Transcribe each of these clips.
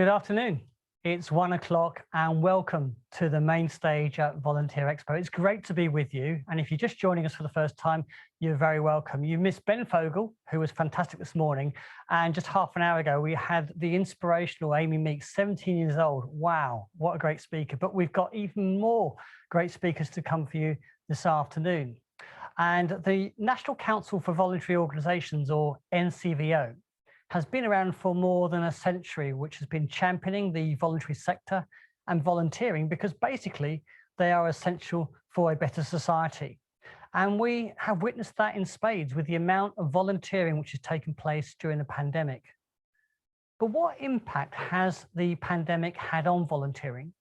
Good afternoon. It's 1 o'clock and welcome to the main stage at Volunteer Expo. It's great to be with you. And if you're just joining us for the first time, you're very welcome. You missed Ben Fogel, who was fantastic this morning. And just half an hour ago, we had the inspirational Amy Meeks, 17 years old. Wow, what a great speaker. But we've got even more great speakers to come for you this afternoon. And the National Council for Voluntary Organisations, or NCVO, has been around for more than a century, which has been championing the voluntary sector and volunteering because basically they are essential for a better society. And we have witnessed that in spades with the amount of volunteering which has taken place during the pandemic. But what impact has the pandemic had on volunteering?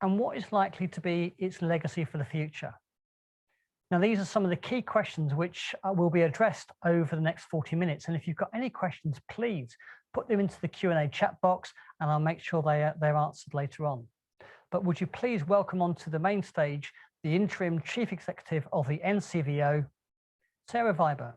And what is likely to be its legacy for the future? Now, these are some of the key questions which will be addressed over the next 40 minutes. And if you've got any questions, please put them into the Q&A chat box and I'll make sure they're answered later on. But would you please welcome onto the main stage the Interim Chief Executive of the NCVO, Sarah Vibert.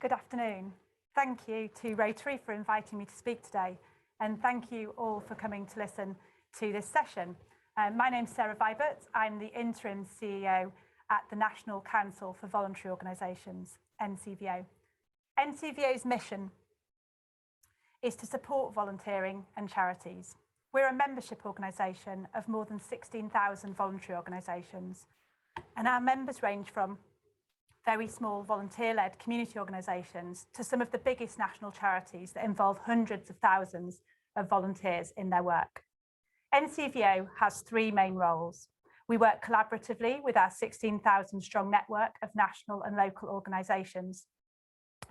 Good afternoon. Thank you to Rotary for inviting me to speak today, and thank you all for coming to listen to this session. My name's Sarah Vibert. I'm the Interim CEO at the National Council for Voluntary Organisations, NCVO. NCVO's mission is to support volunteering and charities. We're a membership organisation of more than 16,000 voluntary organisations, and our members range from very small volunteer-led community organisations to some of the biggest national charities that involve hundreds of thousands of volunteers in their work. NCVO has three main roles. We work collaboratively with our 16,000 strong network of national and local organisations.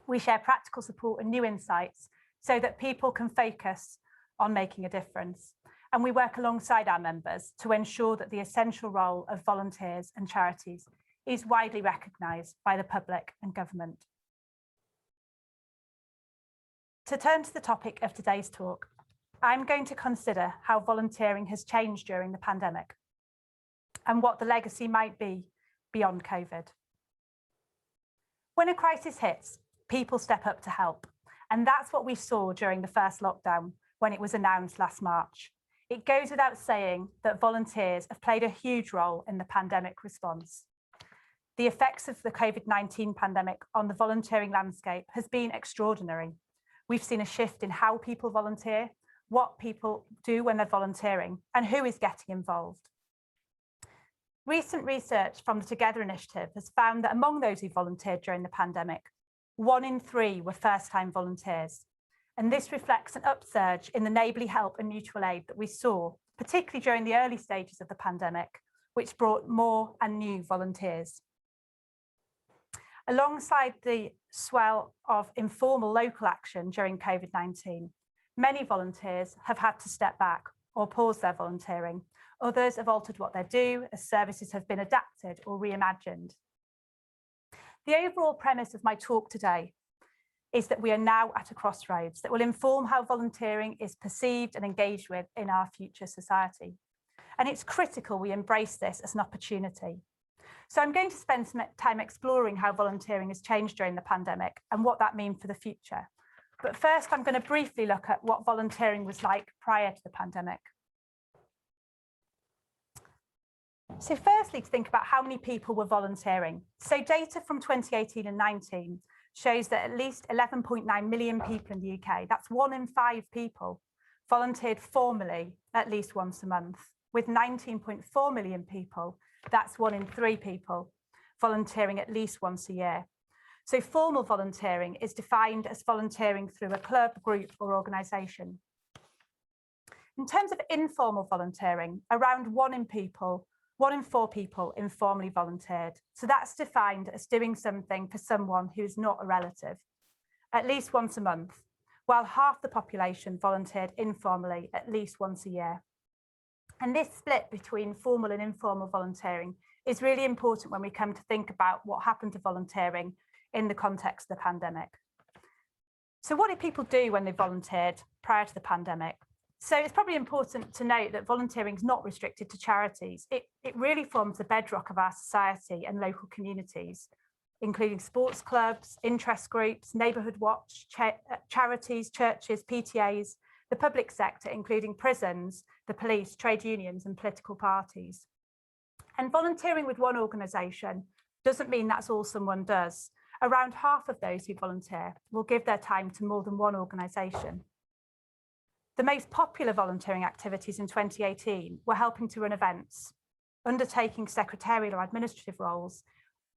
We share practical support and new insights so that people can focus on making a difference. And we work alongside our members to ensure that the essential role of volunteers and charities is widely recognised by the public and government. To turn to the topic of today's talk, I'm going to consider how volunteering has changed during the pandemic and what the legacy might be beyond COVID. When a crisis hits, people step up to help. And that's what we saw during the first lockdown when it was announced last March. It goes without saying that volunteers have played a huge role in the pandemic response. The effects of the COVID-19 pandemic on the volunteering landscape has been extraordinary. We've seen a shift in how people volunteer, what people do when they're volunteering, and who is getting involved. Recent research from the Together initiative has found that among those who volunteered during the pandemic, 1 in 3 were first-time volunteers. And this reflects an upsurge in the neighbourly help and mutual aid that we saw, particularly during the early stages of the pandemic, which brought more and new volunteers. Alongside the swell of informal local action during COVID-19, many volunteers have had to step back or pause their volunteering. Others have altered what they do as services have been adapted or reimagined. The overall premise of my talk today is that we are now at a crossroads that will inform how volunteering is perceived and engaged with in our future society. And it's critical we embrace this as an opportunity. So I'm going to spend some time exploring how volunteering has changed during the pandemic and what that means for the future. But first, I'm going to briefly look at what volunteering was like prior to the pandemic. So firstly, to think about how many people were volunteering. So data from 2018 and 19 shows that at least 11.9 million people in the UK, that's 1 in 5 people, volunteered formally at least once a month, with 19.4 million people, that's 1 in 3 people, volunteering at least once a year. So formal volunteering is defined as volunteering through a club, group or organisation. In terms of informal volunteering, around 1 in 4 people informally volunteered. So that's defined as doing something for someone who is not a relative, at least once a month, while half the population volunteered informally at least once a year. And this split between formal and informal volunteering is really important when we come to think about what happened to volunteering in the context of the pandemic. So what did people do when they volunteered prior to the pandemic? So it's probably important to note that volunteering is not restricted to charities. It really forms the bedrock of our society and local communities, including sports clubs, interest groups, neighbourhood watch, charities, churches, PTAs, the public sector, including prisons, the police, trade unions and political parties. And volunteering with one organisation doesn't mean that's all someone does. Around half of those who volunteer will give their time to more than one organisation. The most popular volunteering activities in 2018 were helping to run events, undertaking secretarial or administrative roles,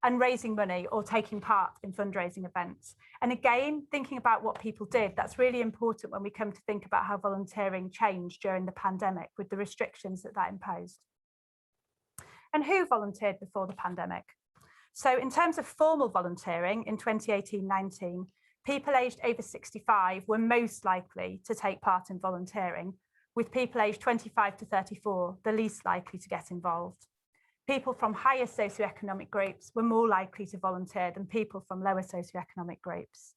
and raising money or taking part in fundraising events. And again, thinking about what people did, that's really important when we come to think about how volunteering changed during the pandemic with the restrictions that imposed. And who volunteered before the pandemic? So in terms of formal volunteering in 2018-19, people aged over 65 were most likely to take part in volunteering, with people aged 25 to 34 the least likely to get involved. People from higher socioeconomic groups were more likely to volunteer than people from lower socioeconomic groups.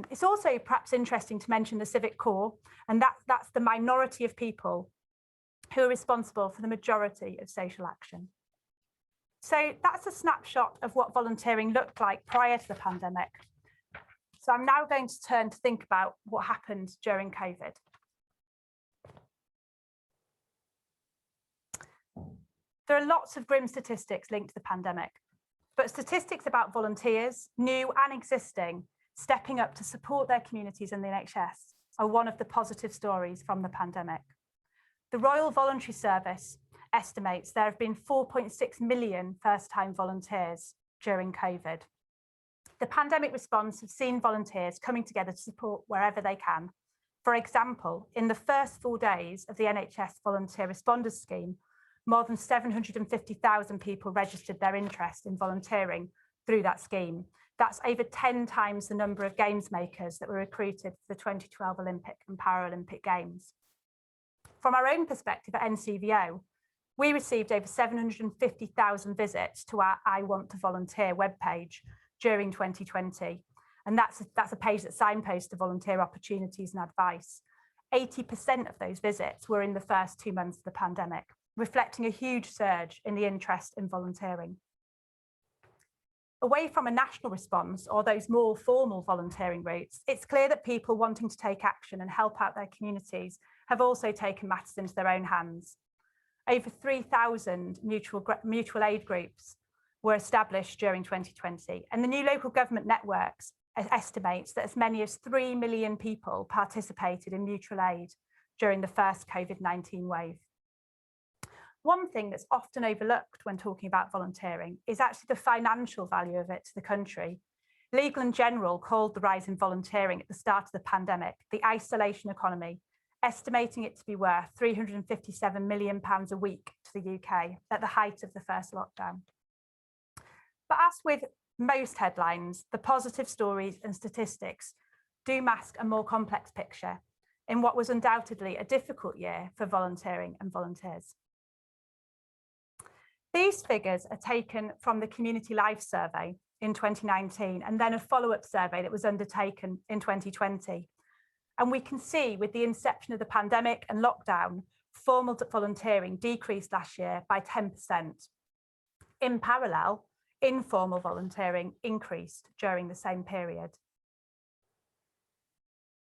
It's also perhaps interesting to mention the civic core, and that's the minority of people who are responsible for the majority of social action. So that's a snapshot of what volunteering looked like prior to the pandemic. So I'm now going to turn to think about what happened during COVID. There are lots of grim statistics linked to the pandemic, but statistics about volunteers, new and existing, stepping up to support their communities and the NHS are one of the positive stories from the pandemic. The Royal Voluntary Service estimates there have been 4.6 million first-time volunteers during COVID. The pandemic response has seen volunteers coming together to support wherever they can. For example, in the first 4 days of the NHS Volunteer Responders Scheme, more than 750,000 people registered their interest in volunteering through that scheme. That's over 10 times the number of games makers that were recruited for the 2012 Olympic and Paralympic Games. From our own perspective at NCVO, we received over 750,000 visits to our I Want to Volunteer webpage during 2020. And that's a page that signposts to volunteer opportunities and advice. 80% of those visits were in the first 2 months of the pandemic, reflecting a huge surge in the interest in volunteering. Away from a national response or those more formal volunteering routes, it's clear that people wanting to take action and help out their communities have also taken matters into their own hands. Over 3,000 mutual aid groups were established during 2020, and the new local government networks estimates that as many as 3 million people participated in mutual aid during the first COVID-19 wave. One thing that's often overlooked when talking about volunteering is actually the financial value of it to the country. Legal & General called the rise in volunteering at the start of the pandemic the isolation economy, estimating it to be worth £357 million a week to the UK at the height of the first lockdown. But as with most headlines, the positive stories and statistics do mask a more complex picture in what was undoubtedly a difficult year for volunteering and volunteers. These figures are taken from the Community Life Survey in 2019 and then a follow-up survey that was undertaken in 2020. And we can see with the inception of the pandemic and lockdown, formal volunteering decreased last year by 10%. In parallel, informal volunteering increased during the same period.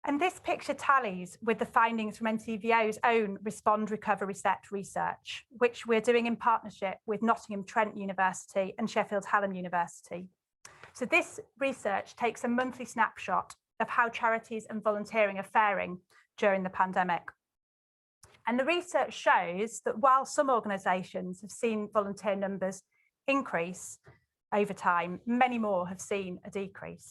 And this picture tallies with the findings from NCVO's own Respond, Recover, Reset research, which we're doing in partnership with Nottingham Trent University and Sheffield Hallam University. So this research takes a monthly snapshot of how charities and volunteering are faring during the pandemic. And the research shows that while some organisations have seen volunteer numbers increase over time, many more have seen a decrease.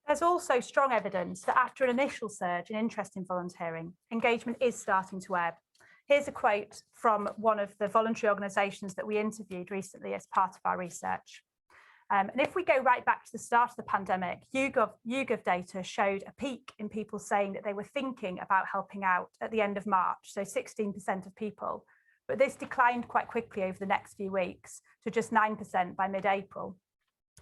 There's also strong evidence that after an initial surge in interest in volunteering, engagement is starting to ebb. Here's a quote from one of the voluntary organisations that we interviewed recently as part of our research. And if we go right back to the start of the pandemic, YouGov data showed a peak in people saying that they were thinking about helping out at the end of March, so 16% of people. But this declined quite quickly over the next few weeks to just 9% by mid-April.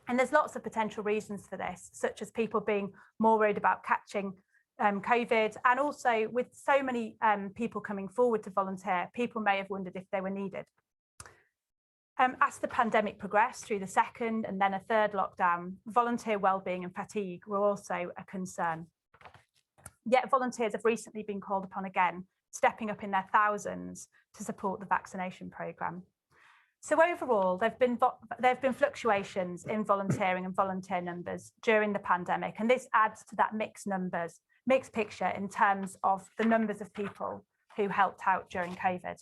And there's lots of potential reasons for this, such as people being more worried about catching COVID, and also with so many people coming forward to volunteer, people may have wondered if they were needed. As the pandemic progressed through the second and then a third lockdown, volunteer wellbeing and fatigue were also a concern. Yet volunteers have recently been called upon again, stepping up in their thousands to support the vaccination programme. So overall, there have been fluctuations in volunteering and volunteer numbers during the pandemic, and this adds to that mixed picture in terms of the numbers of people who helped out during COVID.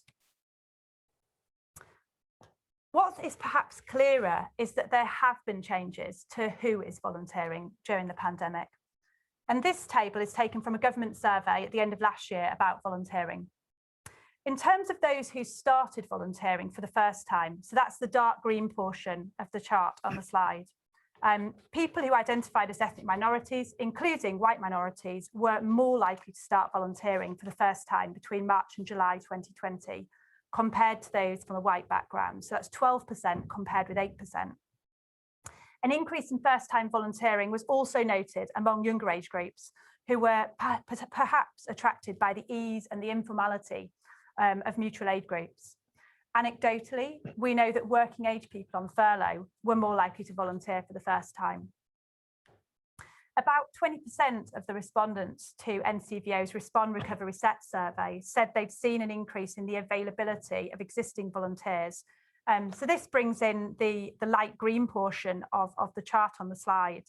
What is perhaps clearer is that there have been changes to who is volunteering during the pandemic. And this table is taken from a government survey at the end of last year about volunteering. In terms of those who started volunteering for the first time, so that's the dark green portion of the chart on the slide, people who identified as ethnic minorities, including white minorities, were more likely to start volunteering for the first time between March and July 2020, compared to those from a white background. So that's 12% compared with 8%. An increase in first-time volunteering was also noted among younger age groups who were perhaps attracted by the ease and the informality of mutual aid groups. Anecdotally, we know that working age people on furlough were more likely to volunteer for the first time. About 20% of the respondents to NCVO's Respond, Recover, Reset survey said they'd seen an increase in the availability of existing volunteers. So this brings in the light green portion of the chart on the slide.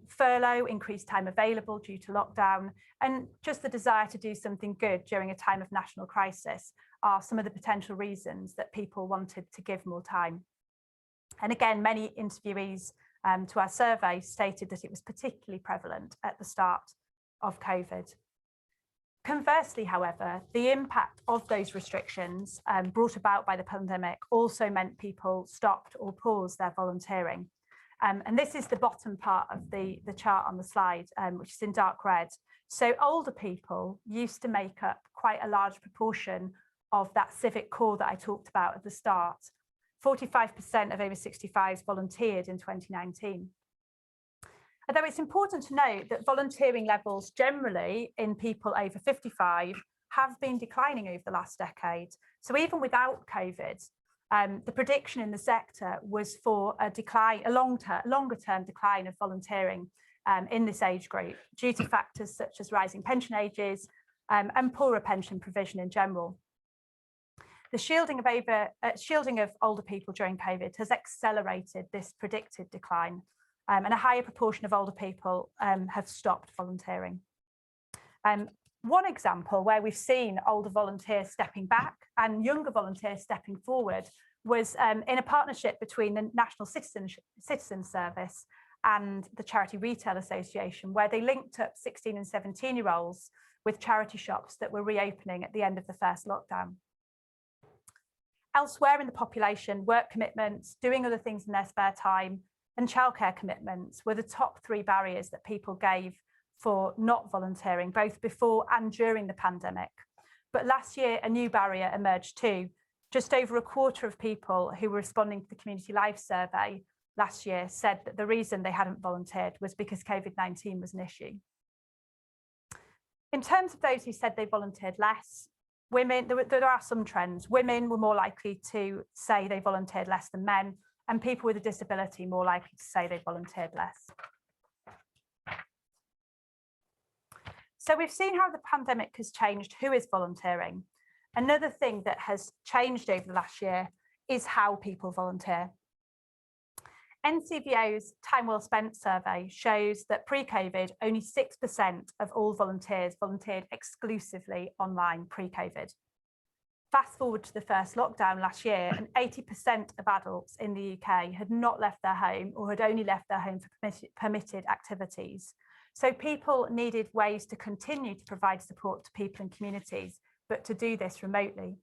Furlough, increased time available due to lockdown, and just the desire to do something good during a time of national crisis are some of the potential reasons that people wanted to give more time. And again, many interviewees to our survey stated that it was particularly prevalent at the start of COVID. Conversely, however, the impact of those restrictions brought about by the pandemic also meant people stopped or paused their volunteering. And this is the bottom part of the chart on the slide, which is in dark red. So older people used to make up quite a large proportion of that civic core that I talked about at the start. 45% of over 65s volunteered in 2019. Although it's important to note that volunteering levels generally in people over 55 have been declining over the last decade. So even without COVID, the prediction in the sector was for a decline, a longer term decline of volunteering in this age group due to factors such as rising pension ages and poorer pension provision in general. The shielding of older people during COVID has accelerated this predicted decline, and a higher proportion of older people have stopped volunteering. One example where we've seen older volunteers stepping back and younger volunteers stepping forward was in a partnership between the National Citizen Service and the Charity Retail Association, where they linked up 16 and 17-year-olds with charity shops that were reopening at the end of the first lockdown. Elsewhere in the population, work commitments, doing other things in their spare time, and childcare commitments were the top 3 barriers that people gave for not volunteering, both before and during the pandemic. But last year, a new barrier emerged too. Just over a quarter of people who were responding to the Community Life survey last year said that the reason they hadn't volunteered was because COVID-19 was an issue. In terms of those who said they volunteered less, women, there are some trends. Women were more likely to say they volunteered less than men, and people with a disability more likely to say they volunteered less. So we've seen how the pandemic has changed who is volunteering. Another thing that has changed over the last year is how people volunteer. NCVO's Time Well Spent survey shows that pre-COVID, only 6% of all volunteers volunteered exclusively online pre-COVID. Fast forward to the first lockdown last year, and 80% of adults in the UK had not left their home or had only left their home for permitted activities. So people needed ways to continue to provide support to people and communities, but to do this remotely.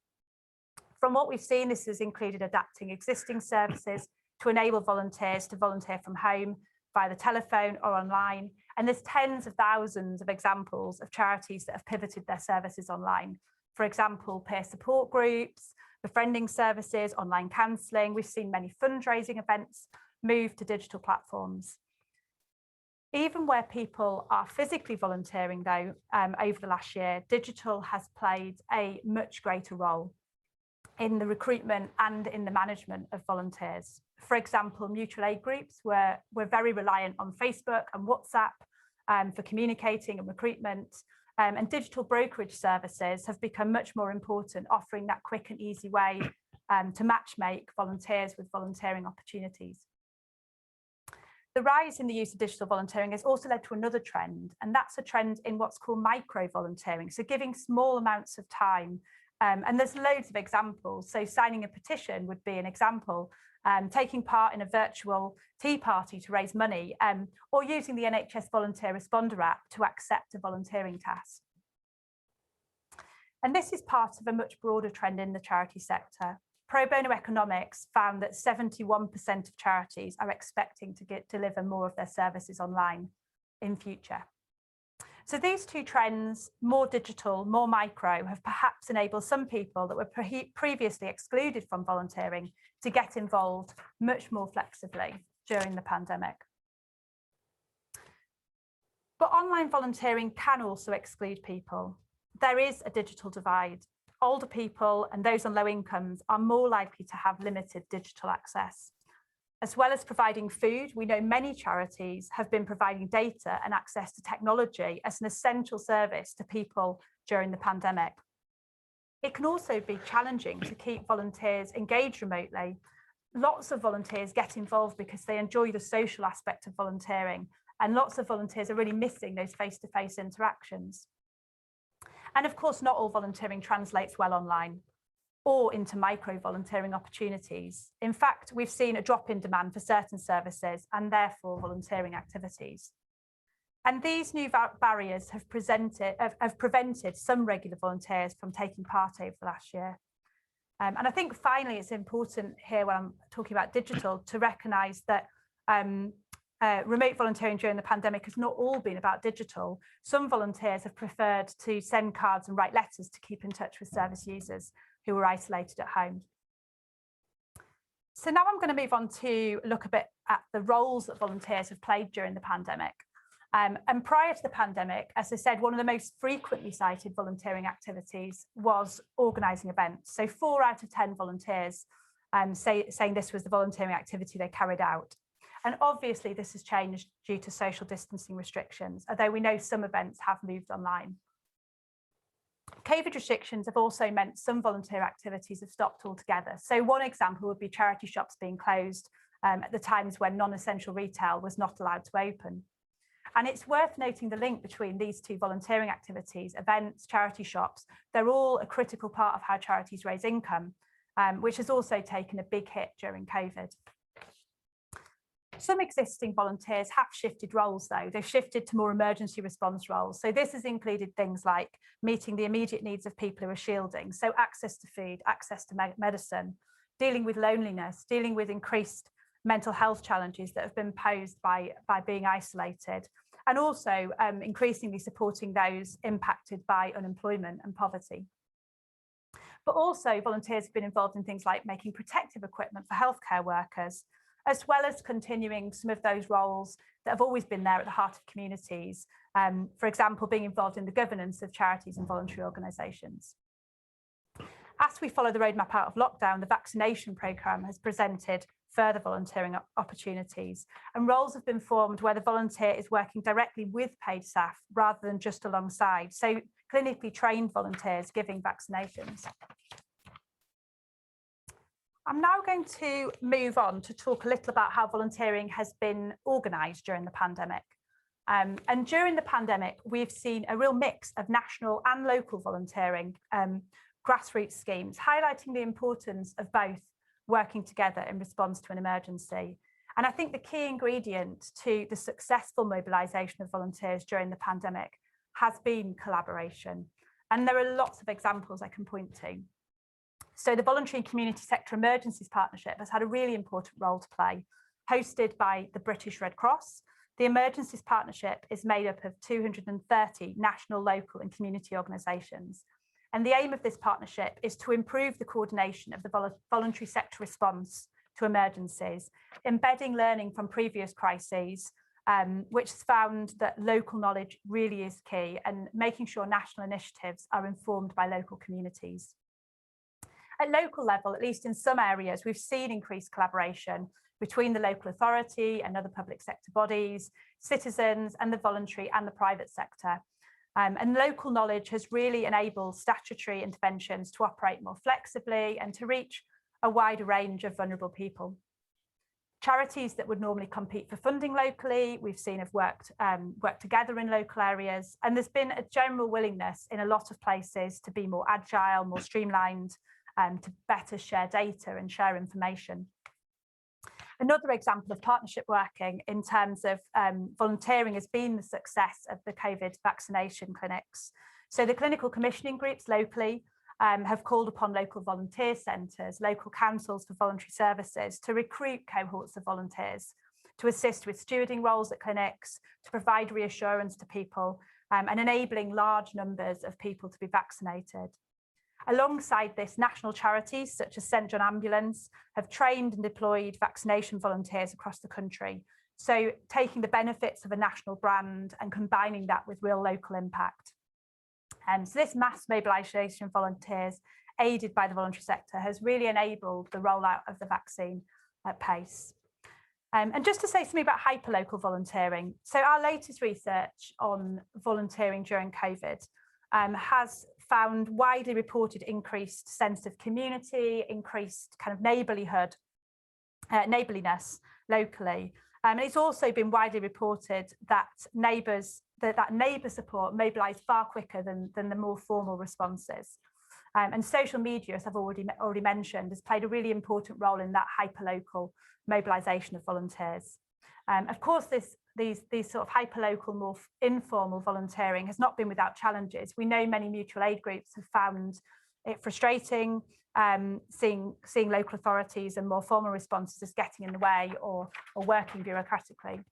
From what we've seen, this has included adapting existing services to enable volunteers to volunteer from home, via the telephone or online. And there's tens of thousands of examples of charities that have pivoted their services online. For example, peer support groups, befriending services, online counselling. We've seen many fundraising events move to digital platforms. Even where people are physically volunteering, though, over the last year, digital has played a much greater role in the recruitment and in the management of volunteers. For example, mutual aid groups were very reliant on Facebook and WhatsApp for communicating and recruitment, and digital brokerage services have become much more important, offering that quick and easy way to matchmake volunteers with volunteering opportunities. The rise in the use of digital volunteering has also led to another trend, and that's a trend in what's called micro-volunteering, so giving small amounts of time. And there's loads of examples. So signing a petition would be an example, taking part in a virtual tea party to raise money, or using the NHS Volunteer Responder app to accept a volunteering task. And this is part of a much broader trend in the charity sector. Pro bono economics found that 71% of charities are expecting to deliver more of their services online in future. So these two trends, more digital, more micro, have perhaps enabled some people that were previously excluded from volunteering to get involved much more flexibly during the pandemic. But online volunteering can also exclude people. There is a digital divide. Older people and those on low incomes are more likely to have limited digital access. As well as providing food, we know many charities have been providing data and access to technology as an essential service to people during the pandemic. It can also be challenging to keep volunteers engaged remotely. Lots of volunteers get involved because they enjoy the social aspect of volunteering, and lots of volunteers are really missing those face-to-face interactions. And of course, not all volunteering translates well online or into micro-volunteering opportunities. In fact, we've seen a drop in demand for certain services and therefore volunteering activities. And these new barriers have prevented some regular volunteers from taking part over the last year. And I think finally, it's important here when I'm talking about digital to recognise that remote volunteering during the pandemic has not all been about digital. Some volunteers have preferred to send cards and write letters to keep in touch with service users who were isolated at home. So now I'm going to move on to look a bit at the roles that volunteers have played during the pandemic. And prior to the pandemic, as I said, one of the most frequently cited volunteering activities was organising events. So 4 out of 10 volunteers saying this was the volunteering activity they carried out. And obviously this has changed due to social distancing restrictions, although we know some events have moved online. Covid restrictions have also meant some volunteer activities have stopped altogether. So one example would be charity shops being closed at the times when non-essential retail was not allowed to open. And it's worth noting the link between these two volunteering activities, events, charity shops. They're all a critical part of how charities raise income, which has also taken a big hit during Covid. Some existing volunteers have shifted roles, though. They've shifted to more emergency response roles. So this has included things like meeting the immediate needs of people who are shielding, so access to food, access to medicine, dealing with loneliness, dealing with increased mental health challenges that have been posed by being isolated, and also increasingly supporting those impacted by unemployment and poverty. But also volunteers have been involved in things like making protective equipment for healthcare workers, as well as continuing some of those roles that have always been there at the heart of communities. For example, being involved in the governance of charities and voluntary organisations. As we follow the roadmap out of lockdown, the vaccination programme has presented further volunteering opportunities, and roles have been formed where the volunteer is working directly with paid staff rather than just alongside. So clinically trained volunteers giving vaccinations. I'm now going to move on to talk a little about how volunteering has been organised during the pandemic. And during the pandemic, we've seen a real mix of national and local volunteering grassroots schemes, highlighting the importance of both working together in response to an emergency. And I think the key ingredient to the successful mobilisation of volunteers during the pandemic has been collaboration. And there are lots of examples I can point to. So the Voluntary and Community Sector Emergencies Partnership has had a really important role to play. Hosted by the British Red Cross, the Emergencies Partnership is made up of 230 national, local and community organisations. And the aim of this partnership is to improve the coordination of the voluntary sector response to emergencies, embedding learning from previous crises, which has found that local knowledge really is key, and making sure national initiatives are informed by local communities. At local level, at least in some areas, we've seen increased collaboration between the local authority and other public sector bodies, citizens, and the voluntary and the private sector. And local knowledge has really enabled statutory interventions to operate more flexibly and to reach a wider range of vulnerable people. Charities that would normally compete for funding locally, we've seen have worked together in local areas, and there's been a general willingness in a lot of places to be more agile, more streamlined, to better share data and share information. Another example of partnership working in terms of volunteering has been the success of the Covid vaccination clinics. So the clinical commissioning groups locally have called upon local volunteer centres, local councils for voluntary services to recruit cohorts of volunteers to assist with stewarding roles at clinics, to provide reassurance to people, and enabling large numbers of people to be vaccinated. Alongside this, national charities such as St John Ambulance have trained and deployed vaccination volunteers across the country. So taking the benefits of a national brand and combining that with real local impact. So this mass mobilisation of volunteers aided by the voluntary sector has really enabled the rollout of the vaccine at pace. And just to say something about hyperlocal volunteering. So our latest research on volunteering during COVID has found widely reported increased sense of community, increased kind of neighbourliness locally. And it's also been widely reported that neighbour support mobilised far quicker than the more formal responses. And social media, as I've already mentioned, has played a really important role in that hyperlocal mobilisation of volunteers. Of course, these sort of hyperlocal, more informal volunteering has not been without challenges. We know many mutual aid groups have found it frustrating, seeing local authorities and more formal responses as getting in the way or working bureaucratically.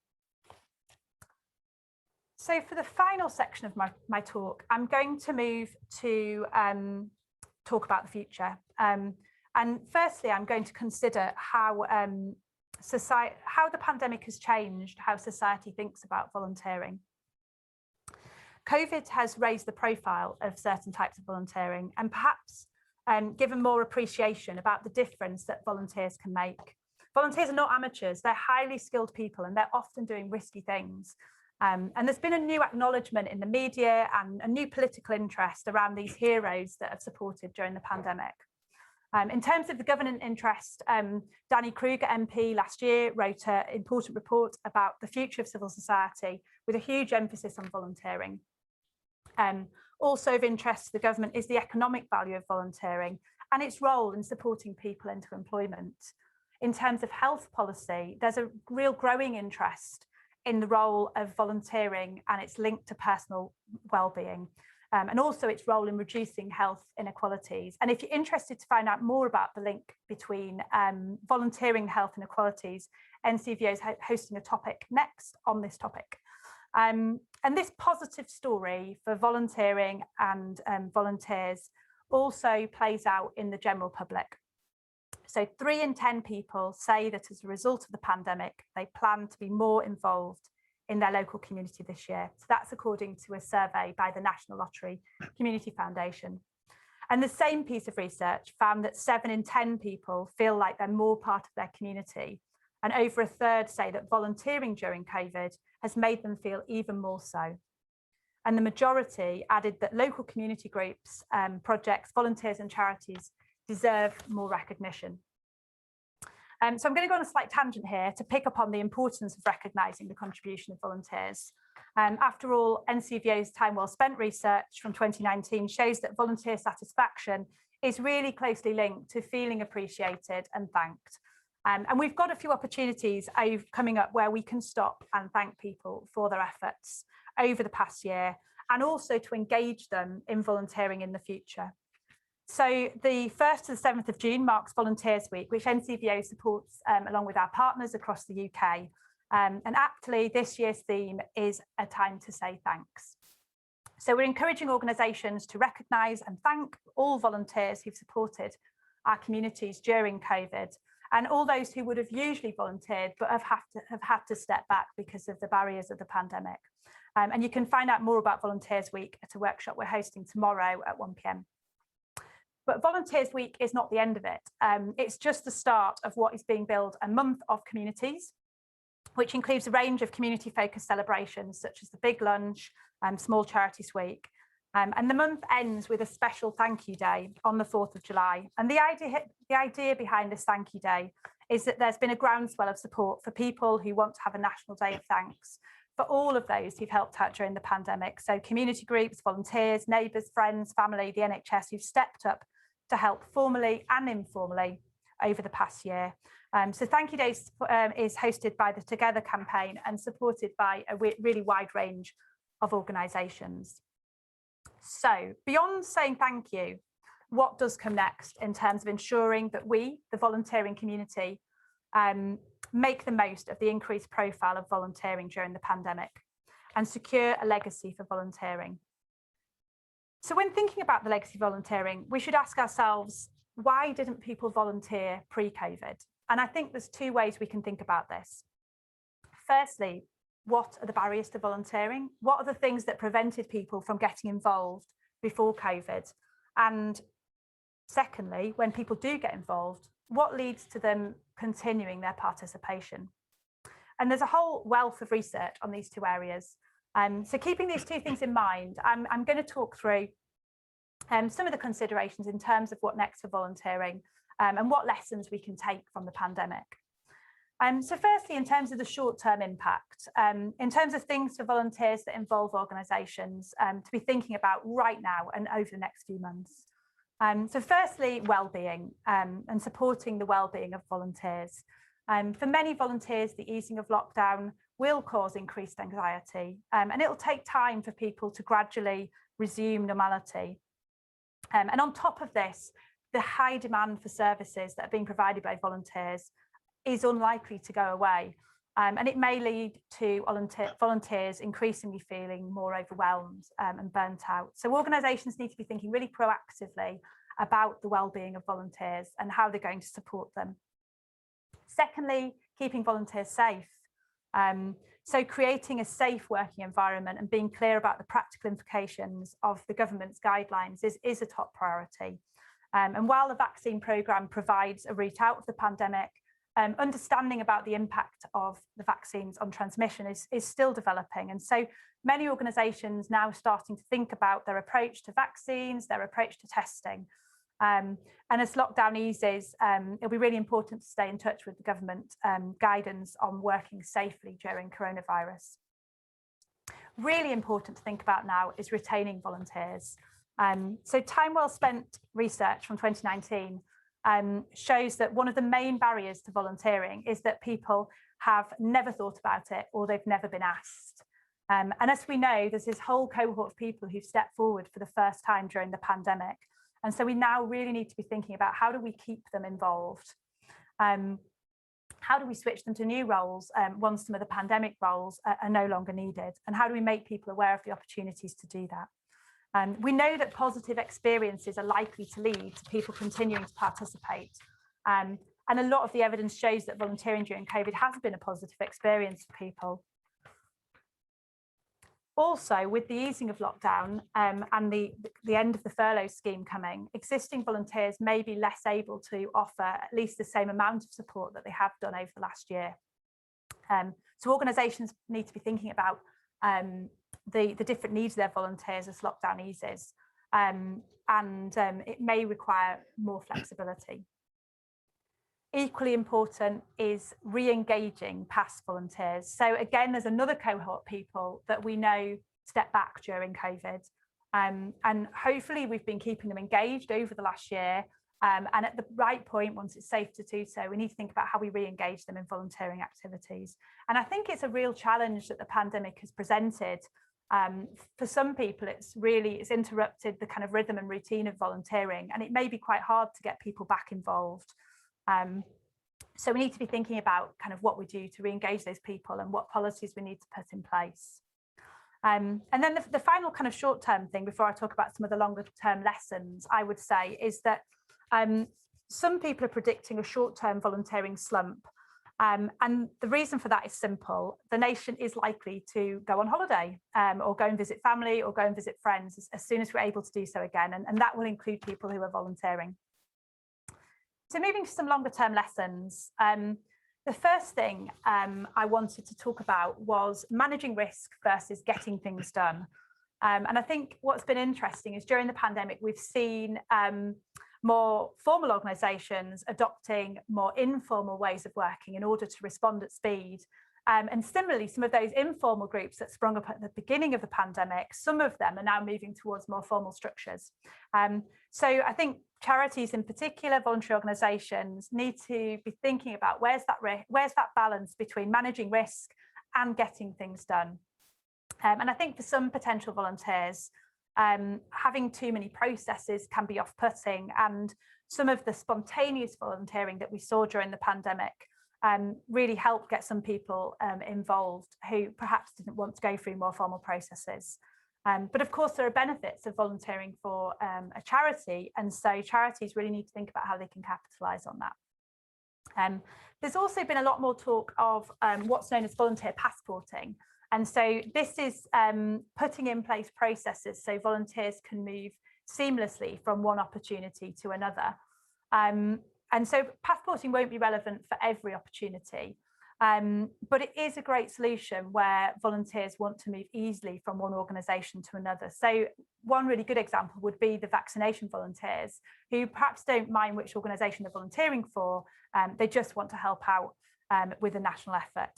So for the final section of my talk, I'm going to move to talk about the future. And firstly, I'm going to consider how the pandemic has changed how society thinks about volunteering. COVID has raised the profile of certain types of volunteering and perhaps given more appreciation about the difference that volunteers can make. Volunteers are not amateurs, they're highly skilled people and they're often doing risky things. And there's been a new acknowledgement in the media and a new political interest around these heroes that have supported during the pandemic. In terms of the government interest, Danny Kruger MP last year wrote an important report about the future of civil society with a huge emphasis on volunteering. Also of interest to the government is the economic value of volunteering and its role in supporting people into employment. In terms of health policy, there's a real growing interest in the role of volunteering and its link to personal well-being. And also its role in reducing health inequalities. And if you're interested to find out more about the link between volunteering and health inequalities, NCVO is hosting a topic next on this topic. And this positive story for volunteering and volunteers also plays out in the general public. So 3 in 10 people say that as a result of the pandemic, they plan to be more involved in their local community this year. So that's according to a survey by the National Lottery Community Foundation. And the same piece of research found that 7 in 10 people feel like they're more part of their community. And over a third say that volunteering during COVID has made them feel even more so. And the majority added that local community groups, projects, volunteers and charities deserve more recognition. So I'm going to go on a slight tangent here to pick up on the importance of recognising the contribution of volunteers. After all, NCVO's Time Well Spent research from 2019 shows that volunteer satisfaction is really closely linked to feeling appreciated and thanked. And we've got a few opportunities coming up where we can stop and thank people for their efforts over the past year and also to engage them in volunteering in the future. So the 1st to the 7th of June marks Volunteers Week, which NCVO supports along with our partners across the UK. And aptly, this year's theme is a time to say thanks. So we're encouraging organisations to recognise and thank all volunteers who've supported our communities during COVID and all those who would have usually volunteered but have had to step back because of the barriers of the pandemic. And you can find out more about Volunteers Week at a workshop we're hosting tomorrow at 1 p.m. But Volunteers Week is not the end of it. It's just the start of what is being billed a month of communities, which includes a range of community-focused celebrations such as the Big Lunch, Small Charities Week. And the month ends with a special thank you day on the 4th of July. And the idea behind this thank you day is that there's been a groundswell of support for people who want to have a national day of thanks for all of those who've helped out during the pandemic. So community groups, volunteers, neighbours, friends, family, the NHS who've stepped up to help formally and informally over the past year. So Thank You Day is hosted by the Together campaign and supported by a really wide range of organisations. So beyond saying thank you, what does come next in terms of ensuring that we, the volunteering community, make the most of the increased profile of volunteering during the pandemic and secure a legacy for volunteering? So when thinking about the legacy of volunteering, we should ask ourselves, why didn't people volunteer pre-COVID? And I think there's two ways we can think about this. Firstly, what are the barriers to volunteering? What are the things that prevented people from getting involved before COVID? And secondly, when people do get involved, what leads to them continuing their participation? And there's a whole wealth of research on these two areas. So keeping these two things in mind, I'm going to talk through some of the considerations in terms of what next for volunteering and what lessons we can take from the pandemic. So firstly, in terms of the short-term impact, in terms of things for volunteers that involve organisations to be thinking about right now and over the next few months. So firstly, well-being and supporting the well-being of volunteers. For many volunteers, the easing of lockdown will cause increased anxiety, and it'll take time for people to gradually resume normality. And on top of this, the high demand for services that are being provided by volunteers is unlikely to go away. And it may lead to volunteers increasingly feeling more overwhelmed and burnt out. So organisations need to be thinking really proactively about the well-being of volunteers and how they're going to support them. Secondly, keeping volunteers safe. So creating a safe working environment and being clear about the practical implications of the government's guidelines is a top priority. And while the vaccine programme provides a route out of the pandemic, understanding about the impact of the vaccines on transmission is still developing. And so many organisations now starting to think about their approach to vaccines, their approach to testing. And as lockdown eases, it'll be really important to stay in touch with the government guidance on working safely during coronavirus. Really important to think about now is retaining volunteers. So Time Well Spent research from 2019 shows that one of the main barriers to volunteering is that people have never thought about it or they've never been asked. And as we know, there's this whole cohort of people who've stepped forward for the first time during the pandemic. And so we now really need to be thinking about how do we keep them involved? How do we switch them to new roles once some of the pandemic roles are no longer needed? And how do we make people aware of the opportunities to do that? We know that positive experiences are likely to lead to people continuing to participate. And a lot of the evidence shows that volunteering during COVID has been a positive experience for people. Also, with the easing of lockdown and the end of the furlough scheme coming, existing volunteers may be less able to offer at least the same amount of support that they have done over the last year. So organisations need to be thinking about the different needs of their volunteers as lockdown eases, and it may require more flexibility. Equally important is re-engaging past volunteers. So again, there's another cohort of people that we know step back during COVID, and hopefully we've been keeping them engaged over the last year, and at the right point, once it's safe to do so, we need to think about how we re-engage them in volunteering activities. And I think it's a real challenge that the pandemic has presented. For some people, it's interrupted the kind of rhythm and routine of volunteering, and it may be quite hard to get people back involved. So we need to be thinking about kind of what we do to re-engage those people and what policies we need to put in place. And then the final kind of short-term thing before I talk about some of the longer-term lessons, I would say, is that some people are predicting a short-term volunteering slump. And the reason for that is simple. The nation is likely to go on holiday or go and visit family or go and visit friends as soon as we're able to do so again. And that will include people who are volunteering. So moving to some longer term lessons. The first thing I wanted to talk about was managing risk versus getting things done. And I think what's been interesting is during the pandemic, we've seen more formal organisations adopting more informal ways of working in order to respond at speed. And similarly, some of those informal groups that sprung up at the beginning of the pandemic, some of them are now moving towards more formal structures. So I think charities in particular, voluntary organisations need to be thinking about where's that balance between managing risk and getting things done. And I think for some potential volunteers, having too many processes can be off-putting, and some of the spontaneous volunteering that we saw during the pandemic really helped get some people involved who perhaps didn't want to go through more formal processes. But of course, there are benefits of volunteering for a charity, and so charities really need to think about how they can capitalise on that. There's also been a lot more talk of what's known as volunteer passporting. And so this is putting in place processes so volunteers can move seamlessly from one opportunity to another. And so passporting won't be relevant for every opportunity, but it is a great solution where volunteers want to move easily from one organisation to another. So one really good example would be the vaccination volunteers, who perhaps don't mind which organisation they're volunteering for, they just want to help out with a national effort.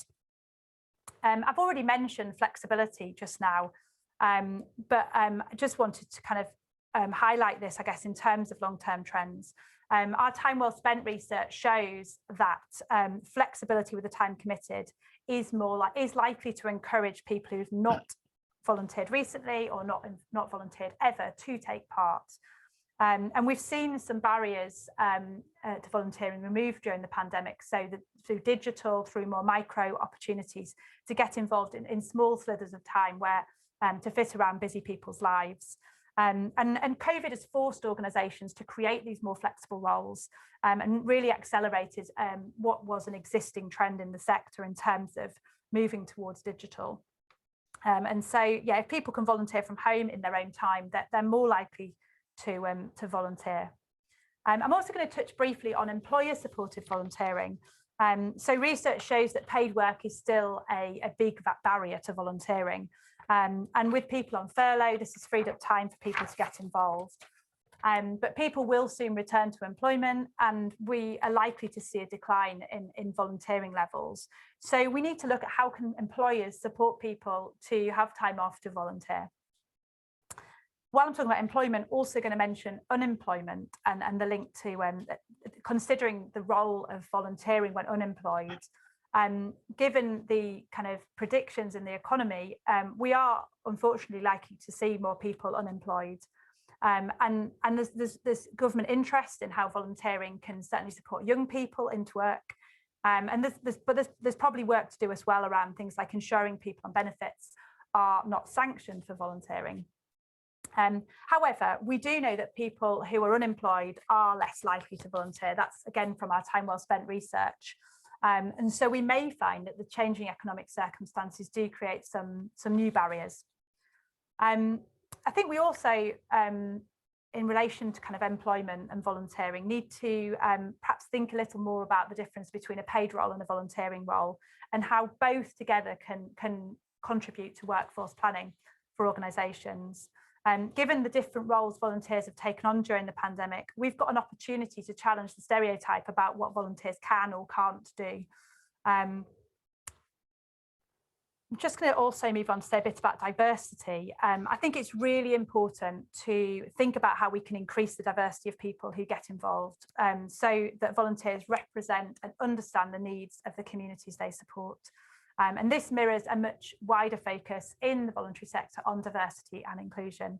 I've already mentioned flexibility just now, but I just wanted to kind of highlight this, I guess, in terms of long-term trends. Our time well spent research shows that flexibility with the time committed is likely to encourage people who've not volunteered recently or not volunteered ever to take part. And we've seen some barriers to volunteering removed during the pandemic, so that through digital, through more micro opportunities to get involved in small slithers of time where to fit around busy people's lives. And Covid has forced organisations to create these more flexible roles and really accelerated what was an existing trend in the sector in terms of moving towards digital. And so, yeah, if people can volunteer from home in their own time, they're more likely to volunteer. I'm also going to touch briefly on employer-supported volunteering. So research shows that paid work is still a big barrier to volunteering. And with people on furlough, this has freed up time for people to get involved. But people will soon return to employment, and we are likely to see a decline in volunteering levels. So we need to look at how can employers support people to have time off to volunteer. While I'm talking about employment, also going to mention unemployment and the link to considering the role of volunteering when unemployed. Given the kind of predictions in the economy, we are unfortunately likely to see more people unemployed. And there's government interest in how volunteering can certainly support young people into work. And there's probably work to do as well around things like ensuring people on benefits are not sanctioned for volunteering. However, we do know that people who are unemployed are less likely to volunteer. That's again from our time well spent research. And so we may find that the changing economic circumstances do create some new barriers. I think we also, in relation to kind of employment and volunteering, need to perhaps think a little more about the difference between a paid role and a volunteering role, and how both together can contribute to workforce planning for organisations. Given the different roles volunteers have taken on during the pandemic, we've got an opportunity to challenge the stereotype about what volunteers can or can't do. I'm just going to also move on to say a bit about diversity. I think it's really important to think about how we can increase the diversity of people who get involved, so that volunteers represent and understand the needs of the communities they support. And this mirrors a much wider focus in the voluntary sector on diversity and inclusion.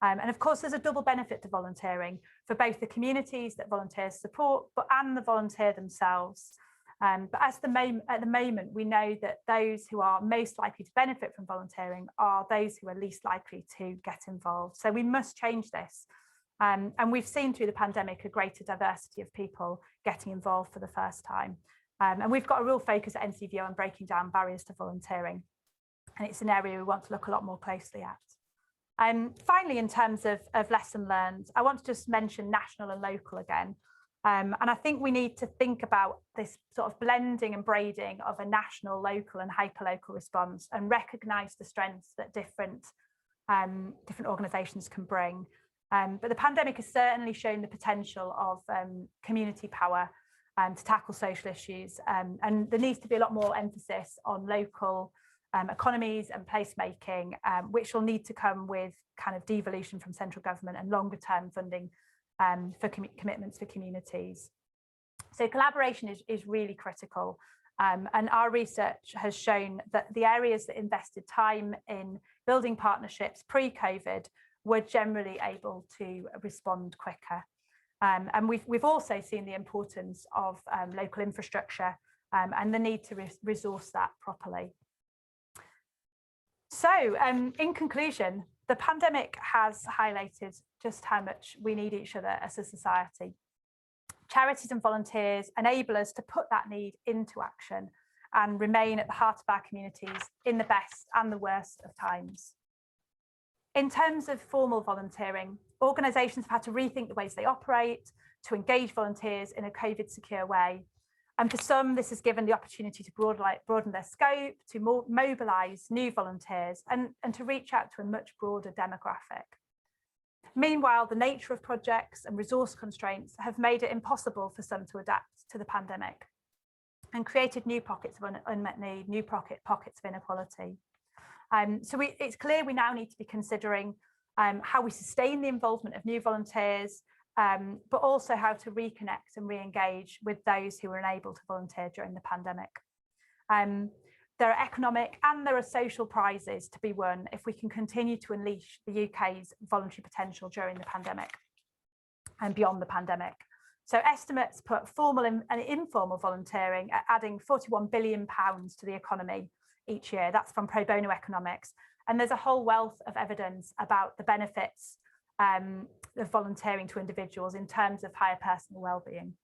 And of course, there's a double benefit to volunteering for both the communities that volunteers support, and the volunteer themselves. But at the moment, we know that those who are most likely to benefit from volunteering are those who are least likely to get involved. So we must change this. And we've seen through the pandemic a greater diversity of people getting involved for the first time. And we've got a real focus at NCVO on breaking down barriers to volunteering. And it's an area we want to look a lot more closely at. Finally, in terms of lesson learned, I want to just mention national and local again. And I think we need to think about this sort of blending and braiding of a national, local and hyperlocal response and recognise the strengths that different organisations can bring. But the pandemic has certainly shown the potential of community power to tackle social issues, and there needs to be a lot more emphasis on local economies and placemaking, which will need to come with kind of devolution from central government and longer term funding for commitments for communities. So collaboration is really critical, and our research has shown that the areas that invested time in building partnerships pre-COVID were generally able to respond quicker. And we've also seen the importance of local infrastructure and the need to resource that properly. So in conclusion, the pandemic has highlighted just how much we need each other as a society. Charities and volunteers enable us to put that need into action and remain at the heart of our communities in the best and the worst of times. In terms of formal volunteering, organisations have had to rethink the ways they operate to engage volunteers in a COVID secure way. And for some, this has given the opportunity to broaden their scope, to mobilise new volunteers and to reach out to a much broader demographic. Meanwhile, the nature of projects and resource constraints have made it impossible for some to adapt to the pandemic and created new pockets of unmet need, new pockets of inequality. So it's clear we now need to be considering how we sustain the involvement of new volunteers, but also how to reconnect and re-engage with those who were unable to volunteer during the pandemic. There are economic and there are social prizes to be won if we can continue to unleash the UK's voluntary potential during the pandemic and beyond the pandemic. So estimates put formal and informal volunteering at adding £41 billion to the economy each year. That's from pro bono economics. And there's a whole wealth of evidence about the benefits of volunteering to individuals in terms of higher personal well-being.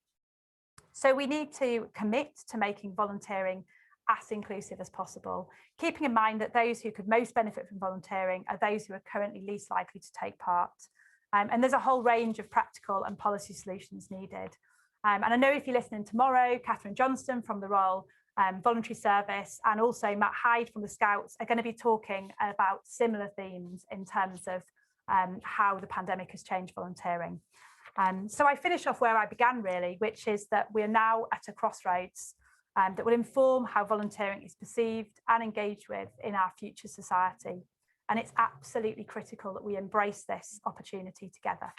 So we need to commit to making volunteering as inclusive as possible, keeping in mind that those who could most benefit from volunteering are those who are currently least likely to take part. And there's a whole range of practical and policy solutions needed. And I know if you're listening tomorrow, Catherine Johnston from the Royal Voluntary Service and also Matt Hyde from the Scouts are going to be talking about similar themes in terms of how the pandemic has changed volunteering. So I finish off where I began really, which is that we're now at a crossroads that will inform how volunteering is perceived and engaged with in our future society. And it's absolutely critical that we embrace this opportunity together.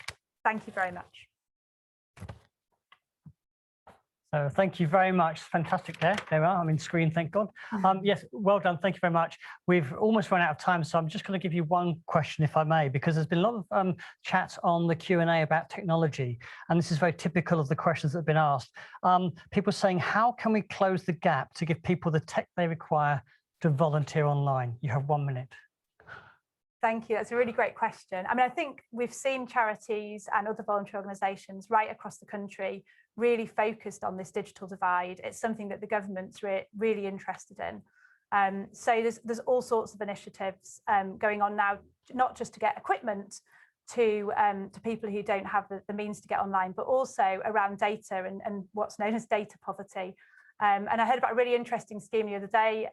Thank you very much. So thank you very much. Fantastic there. There we are. I'm in screen, thank God. Yes, well done. Thank you very much. We've almost run out of time, so I'm just going to give you one question, if I may, because there's been a lot of chat on the Q&A about technology, and this is very typical of the questions that have been asked. People saying, how can we close the gap to give people the tech they require to volunteer online? You have 1 minute. Thank you. That's a really great question. I mean, I think we've seen charities and other voluntary organisations right across the country really focused on this digital divide. It's something that the government's really interested in. So there's all sorts of initiatives going on now, not just to get equipment to people who don't have the means to get online, but also around data and what's known as data poverty. And I heard about a really interesting scheme the other day.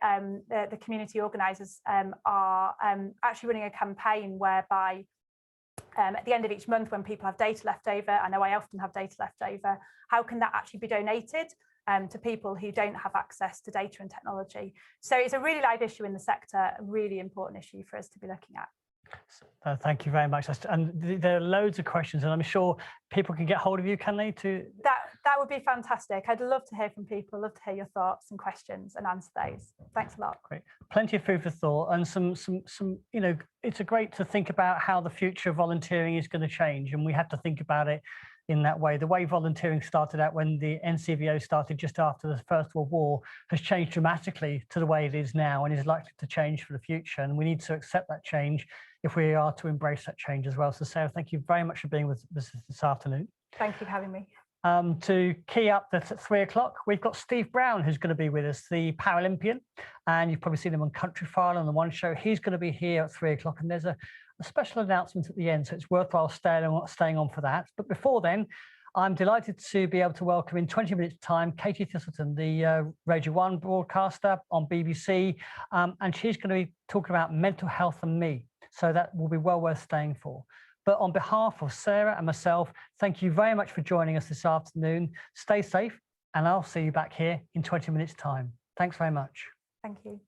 The community organisers are actually running a campaign whereby at the end of each month, when people have data left over, I know I often have data left over, how can that actually be donated to people who don't have access to data and technology? So it's a really live issue in the sector, a really important issue for us to be looking at. Thank you very much. And there are loads of questions, and I'm sure people can get hold of you, can they? That would be fantastic. I'd love to hear from people, love to hear your thoughts and questions and answer those. Thanks a lot. Great. Plenty of food for thought, and some you know, it's great to think about how the future of volunteering is going to change, and we have to think about it in that way. The way volunteering started out when the NCVO started just after the First World War has changed dramatically to the way it is now and is likely to change for the future. And we need to accept that change, if we are to embrace that change as well. So Sarah, thank you very much for being with us this afternoon. Thank you for having me. To key up that at 3 o'clock, we've got Steve Brown, who's going to be with us, the Paralympian. And you've probably seen him on Country File on the One Show. He's going to be here at 3 o'clock. And there's a special announcement at the end. So it's worthwhile staying on for that. But before then, I'm delighted to be able to welcome in 20 minutes time, Katie Thistleton, the Radio 1 broadcaster on BBC. And she's going to be talking about mental health and me. So that will be well worth staying for. But on behalf of Sarah and myself, thank you very much for joining us this afternoon. Stay safe, and I'll see you back here in 20 minutes' time. Thanks very much. Thank you.